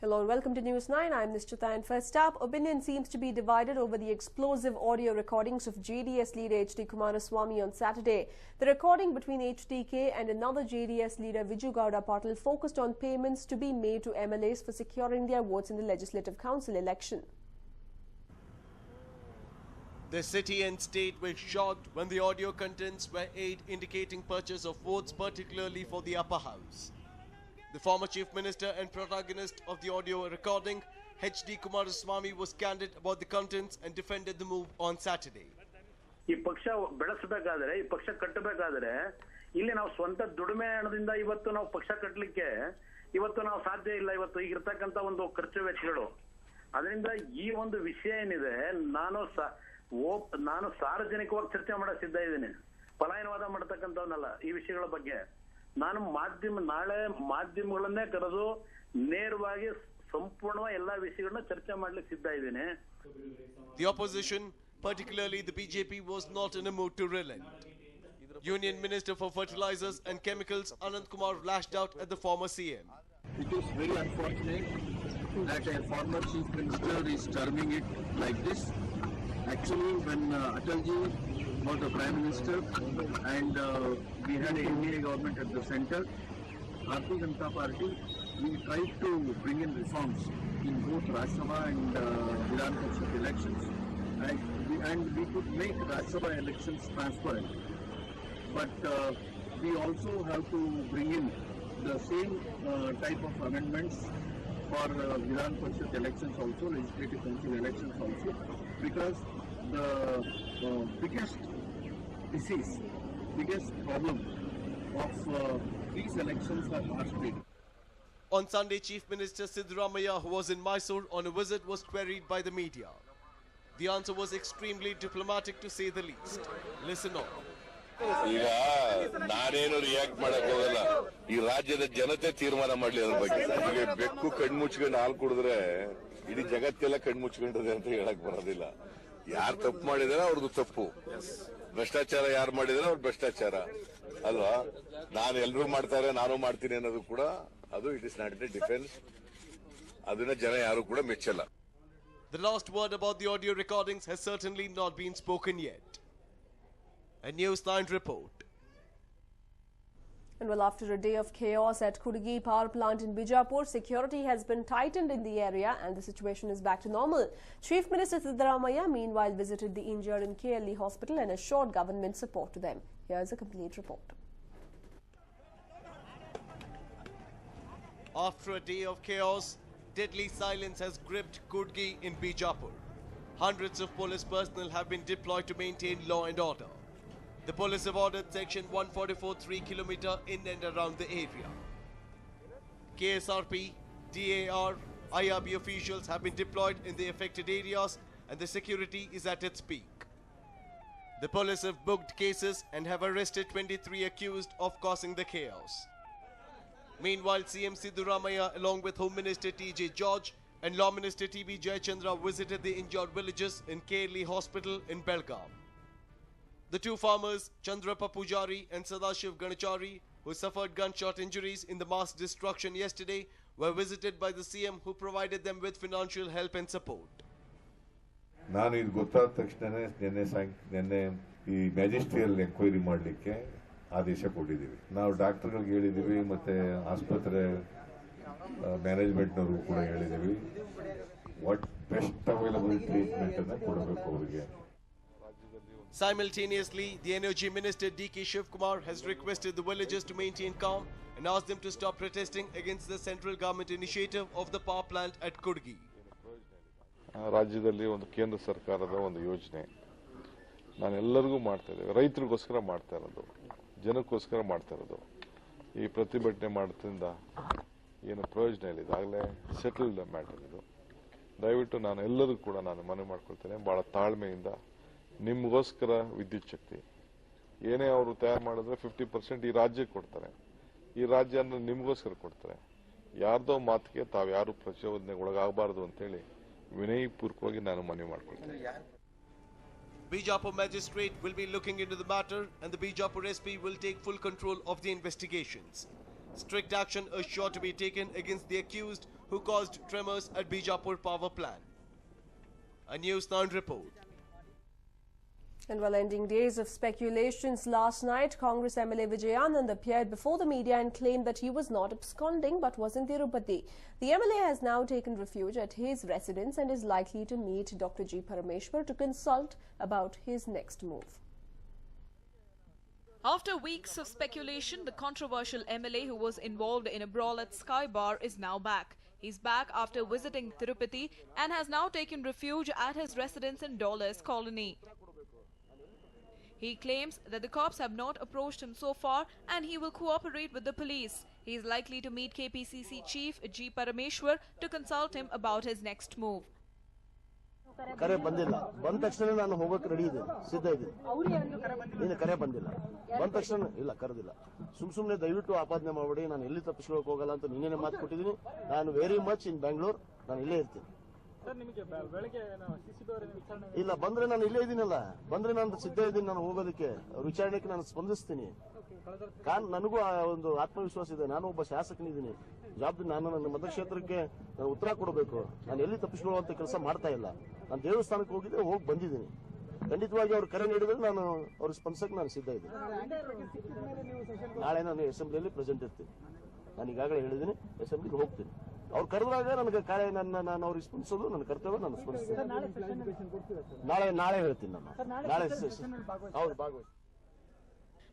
Hello and welcome to News 9. I'm Nishchita, and first up, opinion seems to be divided over the explosive audio recordings of JDS leader H.D. Kumaraswamy on Saturday. The recording between HDK and another JDS leader Viju Gowda Patil focused on payments to be made to MLAs for securing their votes in the Legislative Council election. The city and state were shocked when the audio contents were aired indicating purchase of votes, particularly for the upper house. The former chief minister and protagonist of the audio recording, H.D. Kumaraswamy, was candid about the contents and defended the move on Saturday. ಈ ಪಕ್ಷ ಬೆಳೆಸಬೇಕಾದ್ರೆ ಈ ಪಕ್ಷ ಕಟ್ಟಬೇಕಾದ್ರೆ ಇಲ್ಲಿ ನಾವು ಸ್ವಂತ ದುಡಿಮೆ ಹಣದಿಂದ ಇವತ್ತು ನಾವು ಪಕ್ಷ ಕಟ್ಟಲಿಕ್ಕೆ ಇವತ್ತು ನಾವು ಸಾಧ್ಯ ಇಲ್ಲ. ಇವತ್ತು ಈಗಿರ್ತಕ್ಕಂಥ ಒಂದು ಖರ್ಚು ವೆಚ್ಚಗಳು, ಅದರಿಂದ ಈ ಒಂದು ವಿಷಯ ಏನಿದೆ ನಾನು ಸಾರ್ವಜನಿಕವಾಗಿ ಚರ್ಚೆ ಮಾಡಕ್ ಸಿದ್ಧ ಇದ್ದೀನಿ. ಪಲಾಯನವಾದ ಮಾಡತಕ್ಕಂಥವನ್ನಲ್ಲ. ಈ ವಿಷಯಗಳ ಬಗ್ಗೆ ನಾನು ನಾಳೆ ಮಾಧ್ಯಮಗಳನ್ನೇ ಕರೆದು ನೇರವಾಗಿ ಸಂಪೂರ್ಣವಾಗಿ ಎಲ್ಲಾ ವಿಷಯಗಳನ್ನ ಚರ್ಚೆ ಮಾಡ್ಲಿಕ್ಕೆ ಸಿದ್ಧ ಇದ್ದೀನಿ. The opposition, particularly the BJP, was not in a mood to relent. Union Minister for Fertilizers and Chemicals Anand Kumar lashed out at the former CM. It is very unfortunate that a former chief minister is terming it like this. Actually, when Atalji was the Prime Minister and we had a NDA government at the center, Bharatiya Janata Party, we tried to bring in reforms in both Rajya Sabha and Vidhan Parishad elections, and we could make Rajya Sabha elections transparent. But we also have to bring in the same type of amendments for Vidhan Parishad elections also, Legislative Council elections also, because the biggest problem of these elections are mastery. On Sunday, Chief Minister Siddaramaiah, who was in Mysore on a visit, was queried by the media. The answer was extremely diplomatic, to say the least. Listen on. ಈಗ ನಾನೇನು react ಮಾಡಕ್ ಹೋಗಲ್ಲ. ಈ ರಾಜ್ಯದ ಜನತೆ ತೀರ್ಮಾನ ಮಾಡ್ಲಿ ಅದ್ರ ಬಗ್ಗೆ. ಈಗ ಬೆಕ್ಕು ಕಣ್ಮುಚ್ಕೊಂಡು ಹಾಲು ಕುಡಿದ್ರೆ ಇಡೀ ಜಗತ್ತೆಲ್ಲ ಕಣ್ಮುಚ್ಕೊಂಡಿದೆ ಅಂತ ಹೇಳಕ್ ಬರೋದಿಲ್ಲ. ಯಾರು ತಪ್ಪು ಮಾಡಿದಾರೆ ಅವ್ರದ್ದು ತಪ್ಪು, ಭ್ರಷ್ಟಾಚಾರ ಯಾರು ಮಾಡಿದಾರೆ ಅವ್ರ ಭ್ರಷ್ಟಾಚಾರ ಅಲ್ವಾ. ನಾನು ಎಲ್ರು ಮಾಡ್ತಾರೆ ನಾನು ಮಾಡ್ತೀನಿ ಅನ್ನೋದು ಕೂಡ ಅದು it is not A defence. ಅದನ್ನ ಜನ ಯಾರು ಕೂಡ ಮೆಚ್ಚಲ್ಲ. The last word about the audio recordings has certainly not been spoken yet. A News9 report. And well, after a day of chaos at Kudgi power plant in Bijapur, security has been tightened in the area and the situation is back to normal. Chief Minister Siddaramaiah meanwhile visited the injured in KLE hospital and assured government support to them. Here's a complete report. After a day of chaos, deadly silence has gripped Kudgi in Bijapur. Hundreds of police personnel have been deployed to maintain law and order. The police have ordered section 144 3 km in and around the area. KSRP, DAR, IRB officials have been deployed in the affected areas and the security is at its peak. The police have booked cases and have arrested 23 accused of causing the chaos. Meanwhile, CM Siddaramaiah along with Home Minister TJ George and Law Minister TB Jayachandra visited the injured villages in KLE Hospital in Belgaum. The two farmers, Chandrappa Pujari and Sadashiv Ganachari, who suffered gunshot injuries in the mass destruction yesterday, were visited by the CM, who provided them with financial help and support. ನಾನು ಇದು ಗೊತ್ತಾದ ತಕ್ಷಣನೇ ನಿನ್ನೆ ಈ magisterial enquiry ಮಾಡಲಿಕ್ಕೆ ಆದೇಶ ಕೊಟ್ಟಿದ್ದೀವಿ. ನಾವು ಡಾಕ್ಟರ್ಗಳಿಗೆ ಹೇಳಿದ್ದೀವಿ, ಮತ್ತೆ ಆಸ್ಪತ್ರೆ ಮ್ಯಾನೇಜ್ಮೆಂಟ್ನವ್ರಿಗೂ ಕೂಡ ಹೇಳಿದ್ದೀವಿ. ವಾಟ್ ಬೆಸ್ಟ್ ಅವೈಲಬಲ್ ಟ್ರೀಟ್ಮೆಂಟ್ ಅನ್ನು ಕೊಡಬೇಕು ಅವರಿಗೆ. Simultaneously, the Energy Minister D.K. Shivkumar has requested the villagers to maintain calm and asked them to stop protesting against the central government initiative of the power plant at Kudgi. ರಾಜ್ಯದಲ್ಲಿ ಒಂದು ಕೇಂದ್ರ ಸರ್ಕಾರದ ಒಂದು ಯೋಜನೆ ನಾನು ಎಲ್ಲರಿಗೂ ಮಾಡ್ತಾ ಇದ್ದೇವೆ. ರೈತರಿಗೋಸ್ಕರ ಮಾಡ್ತಾ ಇರೋದು, ಜನಕ್ಕೋಸ್ಕರ ಮಾಡ್ತಾ ಇರೋದು. ಈ ಪ್ರತಿಭಟನೆ ಮಾಡೋದ್ರಿಂದ ಏನು ಪ್ರಯೋಜನ ಇಲ್ಲ. ಇದಾಗಲೇ ಸೆಟಲ್ಡ್ ಮ್ಯಾಟರ್ ಇದು. ದಯವಿಟ್ಟು ನಾನು ಎಲ್ಲರಿಗೂ ಕೂಡ ನಾನು ಮನವಿ ಮಾಡ್ಕೊಳ್ತೇನೆ, ಬಹಳ ತಾಳ್ಮೆಯಿಂದ ನಿಮಗೋಸ್ಕರ ವಿದ್ಯುತ್ ಶಕ್ತಿ ಏನೇ ಅವರು ತಯಾರು ಮಾಡಿದ್ರೆ 50% ಈ ರಾಜ್ಯಕ್ಕೆ ಕೊಡ್ತಾರೆ. ಈ ರಾಜ್ಯ ಅಂದ್ರೆ ನಿಮಗೋಸ್ಕರ ಕೊಡ್ತಾರೆ. ಯಾರ್ದೋ ಮಾತಿಗೆ ತಾವು ಯಾರು ಪ್ರಚೋದನೆಗೆ ಒಳಗಾಗಬಾರದು ಅಂತೇಳಿ ವಿನಯಪೂರ್ವಕವಾಗಿ ನಾನು ಮನವಿ ಮಾಡ್ಕೊಳ್ತೇನೆ. Bijapur magistrate will be looking into the matter and the Bijapur SP will take full control of the investigations. Strict action is sure to be taken against the accused who caused tremors at Bijapur power plant. A News9 report. And while ending days of speculations last night, Congress MLA Vijayanand appeared before the media and claimed that he was not absconding but was in Tirupati. The MLA has now taken refuge at his residence and is likely to meet Dr. G. Parameshwar to consult about his next move. After weeks of speculation, the controversial MLA who was involved in a brawl at Sky Bar is now back. He's back after visiting Tirupati and has now taken refuge at his residence in Dollars Colony. He claims that the cops have not approached him so far and he will cooperate with the police. He is likely to meet KPCC Chief G. Parameshwar to consult him about his next move. ಕರೆ ಬಂದಿಲ್ಲ ಬಂದ ತಕ್ಷಣ ನಾನು ಹೋಗಕ್ಕೆ ready ಇದ್ದೀನಿ ಸಿದ್ಧ ಇದ್ದೀನಿ ಏನು ಕರೆ ಬಂದಿಲ್ಲ ಬಂದ ತಕ್ಷಣ ಇಲ್ಲ ಕರೆದಿಲ್ಲ ಸುಮ್ಮನೆ ದಯವಿಟ್ಟು ಆಪಾದನೆ ಮಾಡಬೇಡಿ ನಾನು ಎಲ್ಲಿ ತಪ್ಪಿಸ್ಕೊಳ್ಳೋಕೆ ಹೋಗಲ್ಲ ಅಂತ ನಿನ್ನೆ ಮಾತು ಕೊಟ್ಟಿದ್ದೀನಿ ನಾನು ವೆರಿ ಮಚ್ ಇನ್ ಬ್ಯಾಂಗ್ಳೂರ್ ನಾನು ಇಲ್ಲೇ ಇರ್ತೀನಿ ಇಲ್ಲ ಬಂದ್ರೆ ನಾನು ಇಲ್ಲೇ ಇದ್ದೀನಲ್ಲ ಬಂದ್ರೆ ನಾನು ಸಿದ್ಧ ಇದ್ದೀನಿ ನಾನು ಹೋಗೋದಕ್ಕೆ ವಿಚಾರಣೆಗೆ ನಾನು ಸ್ಪಂದಿಸ್ತೀನಿ ನನಗೂ ಒಂದು ಆತ್ಮವಿಶ್ವಾಸ ಇದೆ ನಾನು ಒಬ್ಬ ಶಾಸಕನಿದ್ದೀನಿ ಜವಾಬ್ದಾರಿ ನಾನು ನನ್ನ ಮತಕ್ಷೇತ್ರಕ್ಕೆ ಉತ್ತರ ಕೊಡಬೇಕು ನಾನು ಎಲ್ಲಿ ತಪ್ಪಿಸ್ಕೊಳ್ಳುವಂತ ಕೆಲಸ ಮಾಡ್ತಾ ಇಲ್ಲ ನಾನು ದೇವಸ್ಥಾನಕ್ಕೆ ಹೋಗಿದ್ದೆ ಹೋಗಿ ಬಂದಿದ್ದೀನಿ ಖಂಡಿತವಾಗಿ ಅವ್ರು ಕರೆ ನೀಡಿದ್ರೆ ನಾನು ಅವ್ರ ಸ್ಪಂದಿಸಕ್ಕೆ ನಾನು ಸಿದ್ಧ ಇದ್ದೀನಿ ನಾಳೆ ನಾನು ಅಸೆಂಬ್ಲಿಯಲ್ಲಿ ಪ್ರೆಸೆಂಟ್ ಇರ್ತೀನಿ ನಾನು ಈಗಾಗಲೇ ಹೇಳಿದ್ದೀನಿ ಅಸೆಂಬ್ಲಿಗೆ ಹೋಗ್ತೀನಿ ಅವ್ರು ಕರೆದಾಗ ನನಗೆ ನಾನು ಅವ್ರಿಗೆ ಸ್ಪಂದಿಸೋದು ನನ್ನ ಕರ್ತವ್ಯ ನಾನು ಸ್ಪಂದಿಸ್ತೀನಿ ನಾಳೆ ಹೇಳ್ತೀನಿ ನಾನು ನಾಳೆ ಹೌದು ಭಾಗವಹಿಸಿ.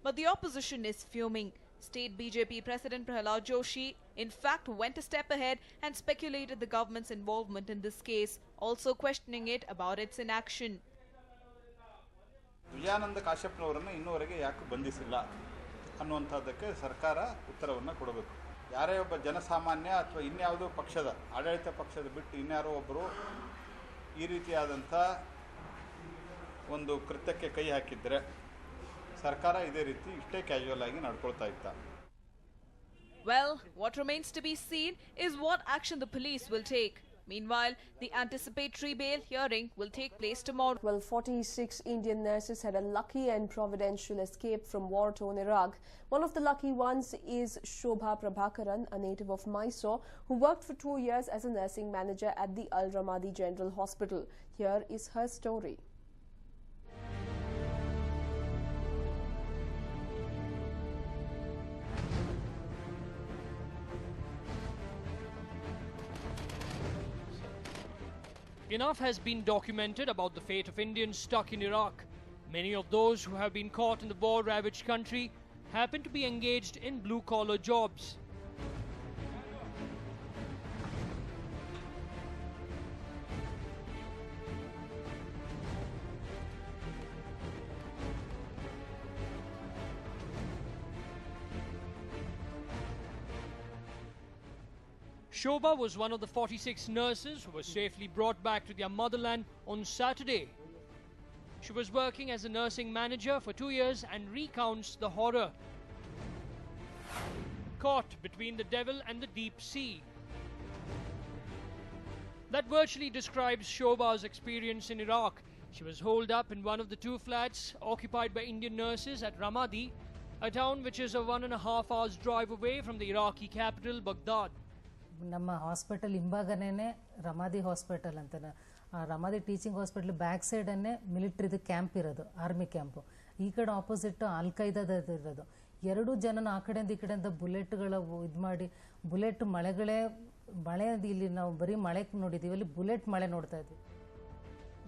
But the opposition is fuming. State BJP President Prahalad Joshi in fact went a step ahead and speculated the government's involvement in this case, also questioning it about its inaction. Vijayananda ಕಾಶ್ಯಪ್ನವರನ್ನು ಇನ್ನೂವರೆಗೆ ಯಾಕೆ ಬಂಧಿಸಿಲ್ಲ ಅನ್ನುವಂಥದ್ದಕ್ಕೆ ಸರ್ಕಾರ ಉತ್ತರವನ್ನು ಕೊಡಬೇಕು. ಯಾರೇ ಒಬ್ಬ ಜನಸಾಮಾನ್ಯ ಅಥವಾ ಇನ್ಯಾವುದೋ ಪಕ್ಷದ ಆಡಳಿತ ಪಕ್ಷದ ಬಿಟ್ಟು ಇನ್ಯಾರೋ ಒಬ್ಬರು ಈ ರೀತಿಯಾದಂಥ ಒಂದು ಕೃತ್ಯಕ್ಕೆ ಕೈ ಹಾಕಿದ್ರೆ ಸರ್ಕಾರ ಇದೇ ರೀತಿ ಇಷ್ಟೇ ಕ್ಯಾಶುವಲ್ ಆಗಿ ನಡ್ಕೊಳ್ತಾ ಇತ್ತ. Well, what remains to be seen is what action the police will take. Meanwhile, the anticipatory bail hearing will take place tomorrow. Well, 46 Indian nurses had a lucky and providential escape from war-torn Iraq. One of the lucky ones is Shobha Prabhakaran, a native of Mysore, who worked for 2 years as a nursing manager at the Al Ramadi General Hospital. Here is her story. Enough has been documented about the fate of Indians stuck in Iraq. Many of those who have been caught in the war-ravaged country happen to be engaged in blue-collar jobs. Shobha was one of the 46 nurses who were safely brought back to their motherland on Saturday. She was working as a nursing manager for 2 years and recounts the horror. Caught between the devil and the deep sea. That virtually describes Shobha's experience in Iraq. She was holed up in one of the 2 flats occupied by Indian nurses at Ramadi, a town which is a 1.5 hours drive away from the Iraqi capital, Baghdad. ನಮ್ಮ hospital ಹಿಂಭಾಗನೇ ರಮಾದಿ hospital ಅಂತ ರಮಾದಿ teaching hospital back ಸೈಡನ್ನೇ ಮಿಲಿಟ್ರಿದು camp ಇರೋದು, army camp. ಈ ಕಡೆ opposite ಅಲ್ಕೈದಾದ ಇರೋದು. 2 ಜನನ ಆ ಕಡೆಯಿಂದ ಈ ಕಡೆಯಿಂದ ಬುಲೆಟ್ಗಳ ಇದು ಮಾಡಿ ಬುಲೆಟ್ ಮಳೆ ಇಲ್ಲಿ ನಾವು ಬರೀ ಮಳೆ ನೋಡಿದ್ದೀವಿ, ಅಲ್ಲಿ ಬುಲೆಟ್ ಮಳೆ ನೋಡ್ತಾ ಇದ್ವಿ.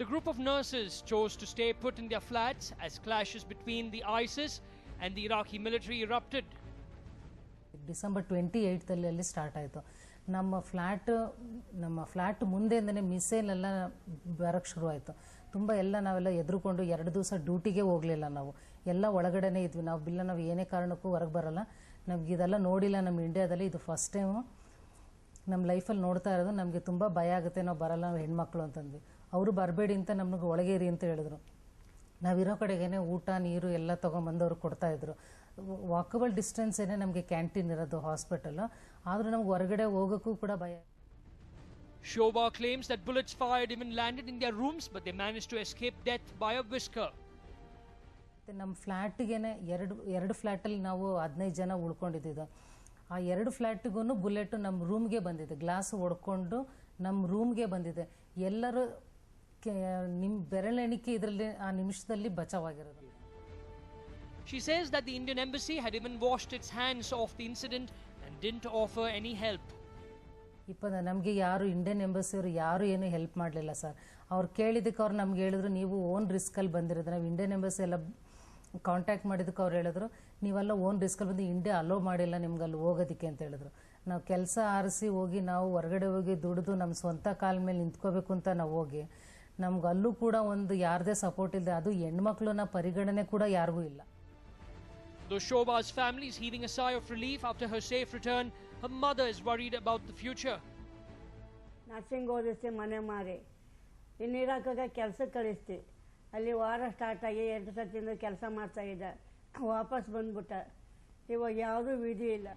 The group of nurses chose to stay put in their flats as clashes between the ISIS and the Iraqi military erupted. December 28 ಅಲ್ಲಿ ಸ್ಟಾರ್ಟ್ ಆಯಿತು. ನಮ್ಮ ಫ್ಲ್ಯಾಟ್ ಮುಂದೆಯಿಂದನೇ ಮಿಸೈಲ್ ಎಲ್ಲ ಬರೋಕ್ಕೆ ಶುರುವಾಯಿತು. ತುಂಬ ನಾವೆಲ್ಲ ಎದುರುಕೊಂಡು 2 ದಿವಸ ಡ್ಯೂಟಿಗೆ ಹೋಗಲಿಲ್ಲ. ನಾವು ಎಲ್ಲ ಒಳಗಡೆನೇ ಇದ್ವಿ. ನಾವು ಏನೇ ಕಾರಣಕ್ಕೂ ಹೊರಗೆ ಬರಲ್ಲ. ನಮ್ಗೆ ಇದೆಲ್ಲ ನೋಡಿಲ್ಲ ನಮ್ಮ ಇಂಡಿಯಾದಲ್ಲಿ. ಇದು ಫಸ್ಟ್ ಟೈಮು ನಮ್ಮ ಲೈಫಲ್ಲಿ ನೋಡ್ತಾ ಇರೋದು. ನಮಗೆ ತುಂಬ ಭಯ ಆಗುತ್ತೆ, ನಾವು ಬರಲ್ಲ, ನಾವು ಹೆಣ್ಮಕ್ಳು ಅಂತಂದ್ವಿ. ಅವರು ಬರಬೇಡಿ ಅಂತ ನಮಗೆ ಒಳಗೇರಿ ಅಂತ ಹೇಳಿದ್ರು. ನಾವಿರೋ ಕಡೆಗೇನೆ ಊಟ ನೀರು ಎಲ್ಲ ತೊಗೊಂಬಂದವ್ರು ಕೊಡ್ತಾಯಿದ್ರು. ವಾಕಬಲ್ ಡಿಸ್ಟೆನ್ಸ್ ಏನೇ ನಮಗೆ ಕ್ಯಾಂಟೀನ್ ಇರೋದು ಹಾಸ್ಪಿಟಲ್, ಆದರೂ ನಮ್ಗೆ ಹೊರಗಡೆ ಹೋಗೋಕ್ಕೂ ಕೂಡ ಭಯ. Shobha claims that bullets fired even landed in their rooms, but they managed to escape death by a whisker. ನಮ್ಮ ಫ್ಲ್ಯಾಟಿಗೆ ಎರಡು ಫ್ಲ್ಯಾಟಲ್ಲಿ ನಾವು 15 ಜನ ಉಳ್ಕೊಂಡಿದ್ದು. ಆ 2 ಫ್ಲ್ಯಾಟಿಗೂ ಬುಲೆಟ್ ನಮ್ಮ ರೂಮ್ಗೆ ಬಂದಿದೆ, ಗ್ಲಾಸ್ ಹೊಡ್ಕೊಂಡು ನಮ್ಮ ರೂಮ್ಗೆ ಬಂದಿದೆ. ಎಲ್ಲರೂ ನಿಮ್ಮ ಬೆರಳೆಣಿಕೆ ಇದರಲ್ಲಿ ಆ ನಿಮಿಷದಲ್ಲಿ ಬಚಾವಾಗಿರೋದು. She says that the Indian embassy had even washed its hands off the incident and didn't offer any help. ನಮಗೆ ಯಾರು ಇಂಡಿಯನ್ ಎಂಬಸಿಯವರು ಯಾರು ಏನು ಹೆಲ್ಪ್ ಮಾಡಲಿಲ್ಲ ಸರ್. ಅವ್ರು ಕೇಳಿದ್ದಕ್ಕೆ ಅವ್ರು ನಮ್ಗೆ ಹೇಳಿದ್ರು ನೀವು ಓನ್ ರಿಸ್ಕಲ್ಲಿ ಬಂದಿರೋದು. ನಾವು ಇಂಡಿಯನ್ ಎಂಬಸಿ ಎಲ್ಲ ಕಾಂಟ್ಯಾಕ್ಟ್ ಮಾಡಿದ್ದಕ್ಕೆ ಅವ್ರು ಹೇಳಿದ್ರು ನೀವೆಲ್ಲ ಓನ್ ರಿಸ್ಕಲ್ಲಿ ಬಂದು ಇಂಡಿಯಾ ಅಲೋ ಮಾಡಿಲ್ಲ ನಿಮ್ಗೆ ಅಲ್ಲಿ ಹೋಗೋದಕ್ಕೆ ಅಂತ ಹೇಳಿದ್ರು. ನಾವು ಕೆಲಸ ಆರಿಸಿ ಹೋಗಿ ನಾವು ಹೊರಗಡೆ ಹೋಗಿ ದುಡಿದು ನಮ್ಮ ಸ್ವಂತ ಕಾಲ ಮೇಲೆ ನಿಂತ್ಕೋಬೇಕು ಅಂತ ನಾವು ಹೋಗಿ ನಮ್ಗೆ ಅಲ್ಲೂ ಕೂಡ ಒಂದು ಯಾರದೇ ಸಪೋರ್ಟ್ ಇಲ್ಲದೆ, ಅದು ಹೆಣ್ಮಕ್ಳನ್ನ ಪರಿಗಣನೆ ಕೂಡ ಯಾರಿಗೂ ಇಲ್ಲ. Though Shobha's family is heaving a sigh of relief after her safe return, her mother is worried about the future. Nursing ಓದಿಸ್ತಿ, ಮನೆ ಮಾರಿ ಇನ್ನಿರಾಕಾಗ ಕೆಲಸಕ್ಕೆ ಕಳಿಸ್ತಿ. ಅಲ್ಲಿ ವಾರ ಸ್ಟಾರ್ಟ್ ಆಗಿ 2 ಸತಿಯಿಂದ ಕೆಲಸ ಮಾಡ್ತಾ ಇದ್ದ, ವಾಪಸ್ ಬಂದ್ಬಿಟ್ಟ. ಇವಾಗ ಯಾವುದೂ ವಿಧಿ ಇಲ್ಲ.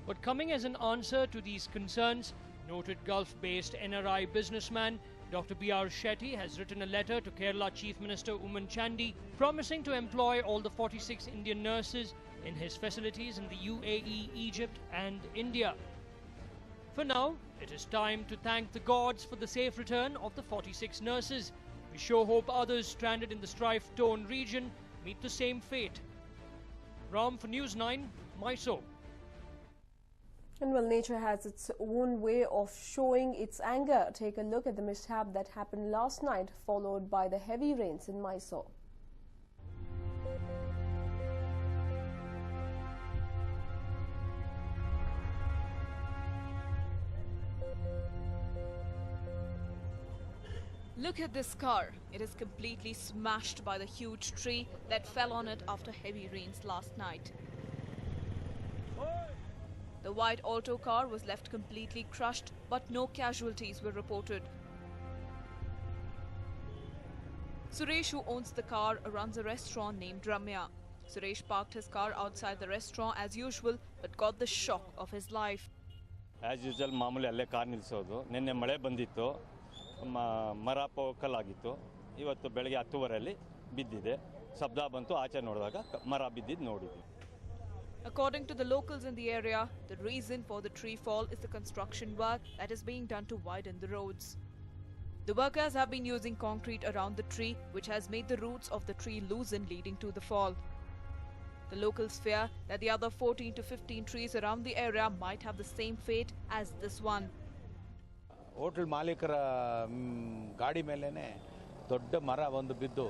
But coming as an answer to these concerns, noted Gulf-based NRI businessman Dr. B.R. Shetty has written a letter to Kerala Chief Minister Oommen Chandy promising to employ all the 46 Indian nurses in his facilities in the UAE, Egypt and India. For now, it is time to thank the gods for the safe return of the 46 nurses. We sure hope others stranded in the strife-torn region meet the same fate. Ram for News9, Mysore. And well, nature has its own way of showing its anger. Take a look at the mishap that happened last night, followed by the heavy rains in Mysore. Look at this car. It is completely smashed by the huge tree that fell on it after heavy rains last night. The white Alto car was left completely crushed, but no casualties were reported. Suresh, who owns the car, runs a restaurant named Ramya. Suresh parked his car outside the restaurant as usual, but got the shock of his life. As usual, ಮಾಮೂಲಿ ಅಲ್ಲೇ car ನಿಲ್ಲಿಸೋದು. ನಿನ್ನೆ ಮಳೆ ಬಂದಿತ್ತು, ಮರ ಪೋಕಲಾಗಿತ್ತು. ಇವತ್ತು ಬೆಳಗ್ಗೆ 10:30 ಬಿದ್ದಿದೆ. ಶಬ್ದ ಬಂತು, ಆಚೆ ನೋಡಿದಾಗ ಮರ ಬಿದ್ದಿದ್ದು ನೋಡಿದ್ವಿ. According to the locals in the area, the reason for the tree fall is the construction work that is being done to widen the roads. The workers have been using concrete around the tree, which has made the roots of the tree loosen, leading to the fall. The locals fear that the other 14 to 15 trees around the area might have the same fate as this one. Hotel ಮಾಲೀಕರ ಗಾಡಿ ಮೇಲೇನೆ ದೊಡ್ಡ ಮರ ಒಂದು ಬಿದ್ದು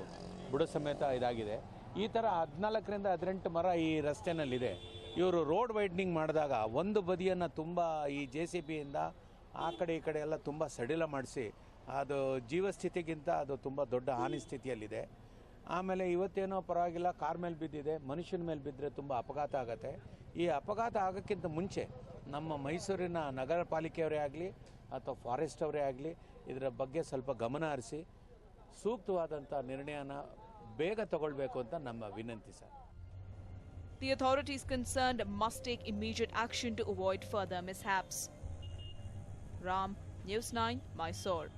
ಬುಡ ಸಮೇತ ಇದಾಗಿದೆ. ಈ ಥರ 14ರಿಂದ 18 ಮರ ಈ ರಸ್ತೆನಲ್ಲಿದೆ. ಇವರು ರೋಡ್ ವೈಡ್ನಿಂಗ್ ಮಾಡಿದಾಗ ಒಂದು ಬದಿಯನ್ನು ತುಂಬ ಈ JCBಯಿಂದ ಆ ಕಡೆ ಈ ಕಡೆ ಎಲ್ಲ ತುಂಬ ಸಡಿಲ ಮಾಡಿಸಿ ಅದು ಜೀವಸ್ಥಿತಿಗಿಂತ ಅದು ತುಂಬ ದೊಡ್ಡ ಹಾನಿ ಸ್ಥಿತಿಯಲ್ಲಿದೆ. ಆಮೇಲೆ ಇವತ್ತೇನೋ ಪರವಾಗಿಲ್ಲ, ಕಾರ್ ಮೇಲೆ ಬಿದ್ದಿದೆ, ಮನುಷ್ಯನ ಮೇಲೆ ಬಿದ್ದರೆ ತುಂಬ ಅಪಘಾತ ಆಗುತ್ತೆ. ಈ ಅಪಘಾತ ಆಗೋಕ್ಕಿಂತ ಮುಂಚೆ ನಮ್ಮ ಮೈಸೂರಿನ ನಗರ ಪಾಲಿಕೆಯವರೇ ಆಗಲಿ ಅಥವಾ ಫಾರೆಸ್ಟ್ ಅವರೇ ಆಗಲಿ ಇದರ ಬಗ್ಗೆ ಸ್ವಲ್ಪ ಗಮನ ಹರಿಸಿ ಸೂಕ್ತವಾದಂಥ ನಿರ್ಣಯನ ಬೇಗ ತಗೊಳ್ಬೇಕು ಅಂತ ನಮ್ಮ ವಿನಂತಿ sir. The authorities concerned must take immediate action to avoid further mishaps. Ram, News9, Mysore.